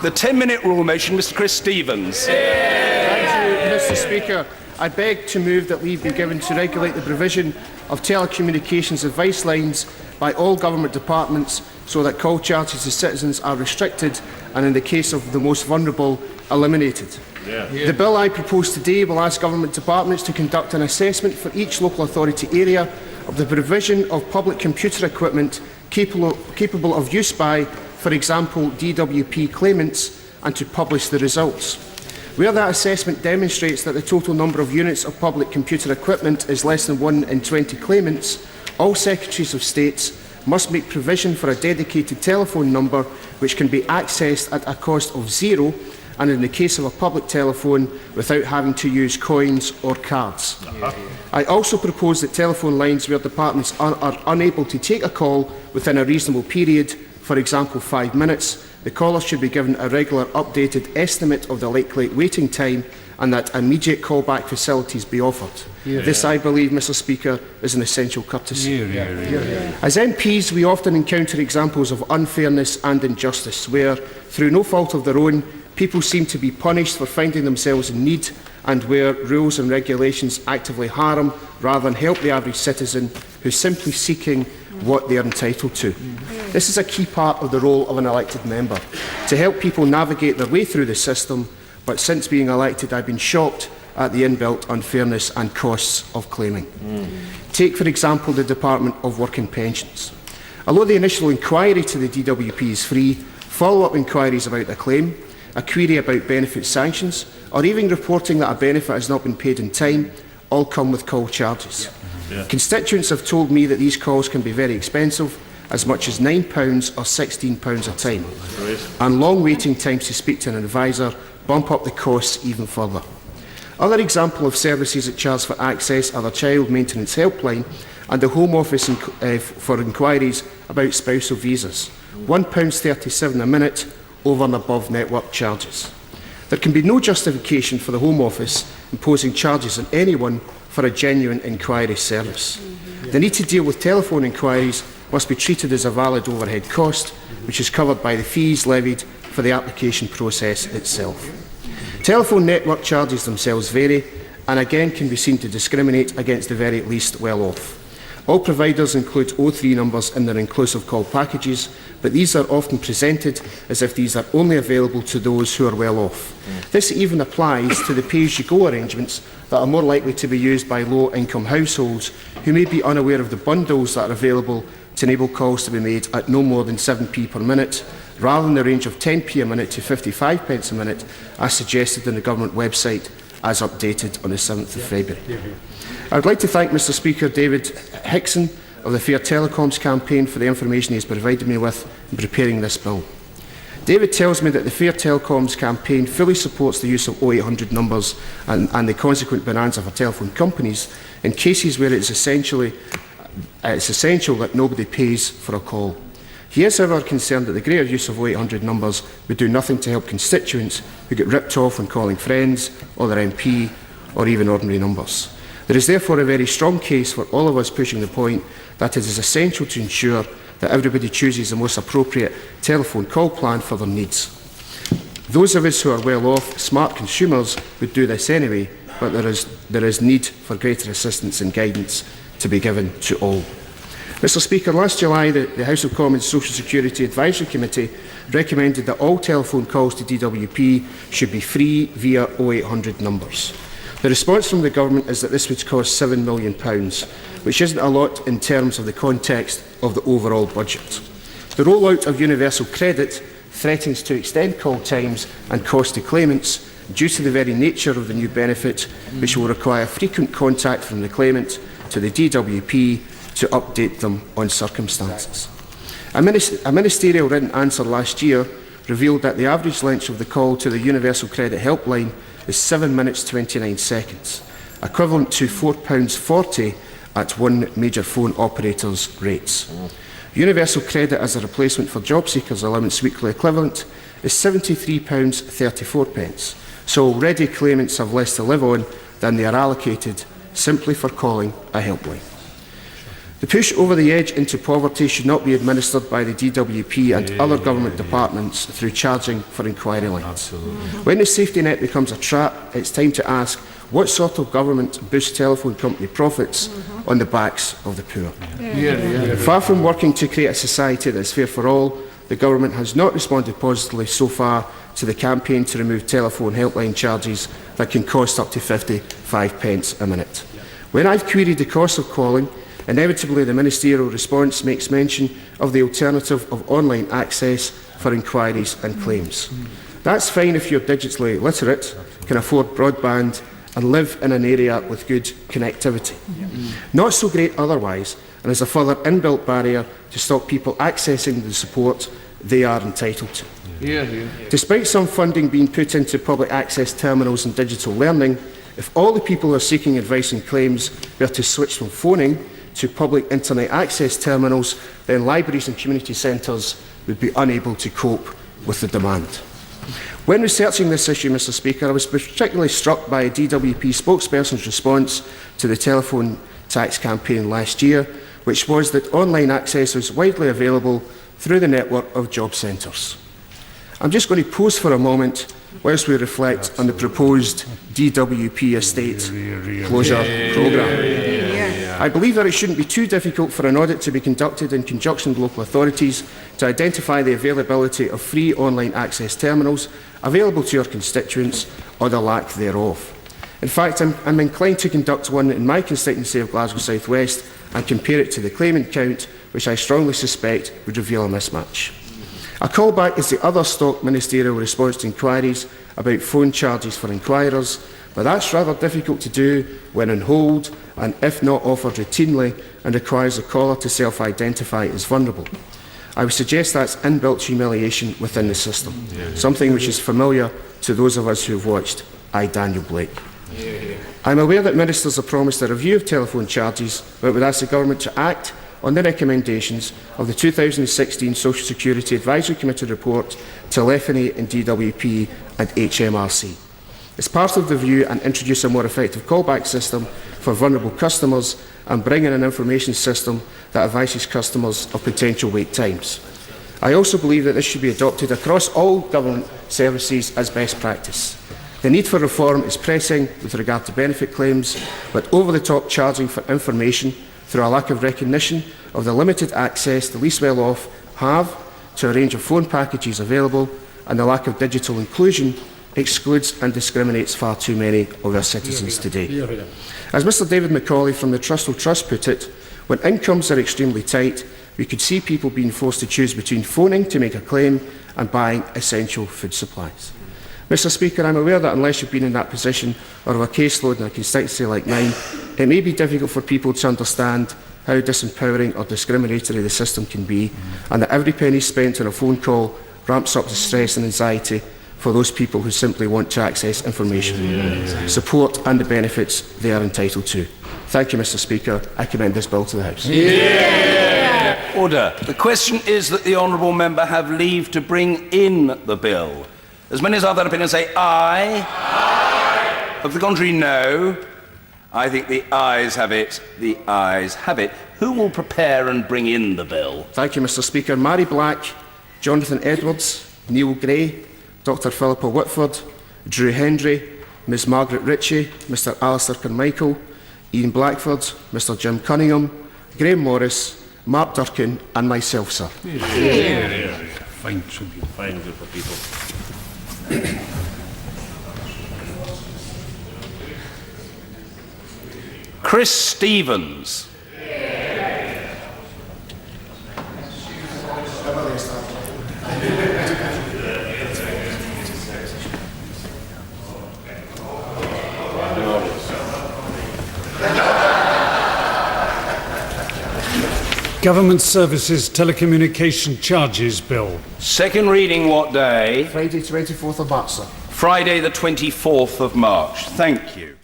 The 10-minute rule motion, Mr. Chris Stevens. Thank you, Mr. Speaker. I beg to move that leave be given to regulate the provision of telecommunications advice lines by all government departments so that call charges to citizens are restricted and, in the case of the most vulnerable, eliminated. The bill I propose today will ask government departments to conduct an assessment for each local authority area of the provision of public computer equipment capable of use by, for example, DWP claimants, and to publish the results. Where that assessment demonstrates that the total number of units of public computer equipment is less than 1 in 20 claimants, all Secretaries of State must make provision for a dedicated telephone number which can be accessed at a cost of £0, and in the case of a public telephone, without having to use coins or cards. I also propose that telephone lines where departments are unable to take a call within a reasonable period, for example 5 minutes, the caller should be given a regular updated estimate of the likely waiting time and that immediate callback facilities be offered. This, I believe, Mr. Speaker, is an essential courtesy. As MPs, we often encounter examples of unfairness and injustice where, through no fault of their own, people seem to be punished for finding themselves in need, and where rules and regulations actively harm rather than help the average citizen who is simply seeking what they are entitled to. This is a key part of the role of an elected member, to help people navigate their way through the system, but since being elected I've been shocked at the inbuilt unfairness and costs of claiming. Take, for example, the Department of Work and Pensions. Although the initial inquiry to the DWP is free, follow-up inquiries about a claim, a query about benefit sanctions, or even reporting that a benefit has not been paid in time, all come with call charges. Constituents have told me that these calls can be very expensive, as much as £9 or £16 a time, and long waiting times to speak to an advisor bump up the costs even further. Other examples of services that charge for access are the Child Maintenance Helpline and the Home Office for inquiries about spousal visas, £1.37 a minute over and above network charges. There can be no justification for the Home Office imposing charges on anyone for a genuine inquiry service. The need to deal with telephone inquiries must be treated as a valid overhead cost, which is covered by the fees levied for the application process itself. Telephone network charges themselves vary and again can be seen to discriminate against the very least well-off. All providers include O3 numbers in their inclusive call packages, but these are often presented as if these are only available to those who are well off. This even applies to the pay-as-you-go arrangements that are more likely to be used by low-income households who may be unaware of the bundles that are available to enable calls to be made at no more than 7p per minute, rather than the range of 10p a minute to 55p a minute, as suggested in the government website as updated on the 7th of February. I would like to thank Mr. Speaker David Hickson of the Fair Telecoms campaign for the information he has provided me with in preparing this bill. David tells me that the Fair Telecoms campaign fully supports the use of 0800 numbers and the consequent bonanza for telephone companies in cases where it's essential that nobody pays for a call. He is, however, concerned that the greater use of 0800 numbers would do nothing to help constituents who get ripped off when calling friends or their MP or even ordinary numbers. There is therefore a very strong case for all of us pushing the point that it is essential to ensure that everybody chooses the most appropriate telephone call plan for their needs. Those of us who are well off, smart consumers, would do this anyway, but there is need for greater assistance and guidance to be given to all. Mr. Speaker, last July the House of Commons Social Security Advisory Committee recommended that all telephone calls to DWP should be free via 0800 numbers. The response from the Government is that this would cost £7 million, which isn't a lot in terms of the context of the overall budget. The rollout of universal credit threatens to extend call times and cost to claimants due to the very nature of the new benefit, which will require frequent contact from the claimant to the DWP to update them on circumstances. A ministerial written answer last year revealed that the average length of the call to the Universal Credit Helpline is 7 minutes 29 seconds, equivalent to £4.40 at one major phone operator's rates. Universal credit as a replacement for job seekers' allowance weekly equivalent is £73.34, so already claimants have less to live on than they are allocated simply for calling a helpline. The push over the edge into poverty should not be administered by the DWP and other government departments through charging for inquiry lines. Absolutely. When the safety net becomes a trap, it's time to ask what sort of government boosts telephone company profits on the backs of the poor. Far from working to create a society that is fair for all, the government has not responded positively so far to the campaign to remove telephone helpline charges that can cost up to 55 pence a minute. When I've queried the cost of calling, inevitably the ministerial response makes mention of the alternative of online access for inquiries and claims. That's fine if you're digitally literate, can afford broadband and live in an area with good connectivity. Not so great otherwise, and is a further inbuilt barrier to stop people accessing the support they are entitled to. Despite some funding being put into public access terminals and digital learning, if all the people who are seeking advice and claims were to switch from phoning to public internet access terminals, then libraries and community centres would be unable to cope with the demand. When researching this issue, Mr Speaker, I was particularly struck by a DWP spokesperson's response to the telephone tax campaign last year, which was that online access was widely available through the network of job centres. I'm just going to pause for a moment whilst we reflect on the proposed DWP estate closure programme. I believe that it shouldn't be too difficult for an audit to be conducted in conjunction with local authorities to identify the availability of free online access terminals available to your constituents or the lack thereof. In fact, I'm inclined to conduct one in my constituency of Glasgow South West and compare it to the claimant count, which I strongly suspect would reveal a mismatch. A callback is the other stock ministerial response to inquiries about phone charges for inquirers, but that's rather difficult to do when on hold and if not offered routinely and requires the caller to self-identify as vulnerable. I would suggest that's inbuilt humiliation within the system, something which is familiar to those of us who have watched I, Daniel Blake. I'm aware that ministers have promised a review of telephone charges, but would ask the government to act on the recommendations of the 2016 Social Security Advisory Committee report, telephony and DWP and HMRC. As part of the review, and introduce a more effective callback system for vulnerable customers and bring in an information system that advises customers of potential wait times. I also believe that this should be adopted across all government services as best practice. The need for reform is pressing with regard to benefit claims, but over-the-top charging for information through a lack of recognition of the limited access the least well-off have to a range of phone packages available and the lack of digital inclusion excludes and discriminates far too many of our citizens today. As Mr David Macaulay from the Trustwell Trust put it, when incomes are extremely tight, we could see people being forced to choose between phoning to make a claim and buying essential food supplies. Mr Speaker, I'm aware that unless you've been in that position or have a caseload in a constituency like mine, it may be difficult for people to understand how disempowering or discriminatory the system can be, and that every penny spent on a phone call ramps up the stress and anxiety for those people who simply want to access information, support and the benefits they are entitled to. Thank you, Mr Speaker. I commend this bill to the House. Order. The question is that the honourable member have leave to bring in the bill. As many as are of that opinion say aye. Aye. Of the contrary, no. I think the ayes have it. The ayes have it. Who will prepare and bring in the bill? Thank you, Mr Speaker. Mary Black, Jonathan Edwards, Neil Gray, Dr Philippa Whitford, Drew Hendry, Ms Margaret Ritchie, Mr Alistair Carmichael, Ian Blackford, Mr Jim Cunningham, Graham Morris, Mark Durkin and myself, sir. Fine tribute, fine group of people. Chris Stevens. Government Services Telecommunication Charges Bill. Second reading what day? Friday, 24th of March, sir. Friday the 24th of March. Thank you.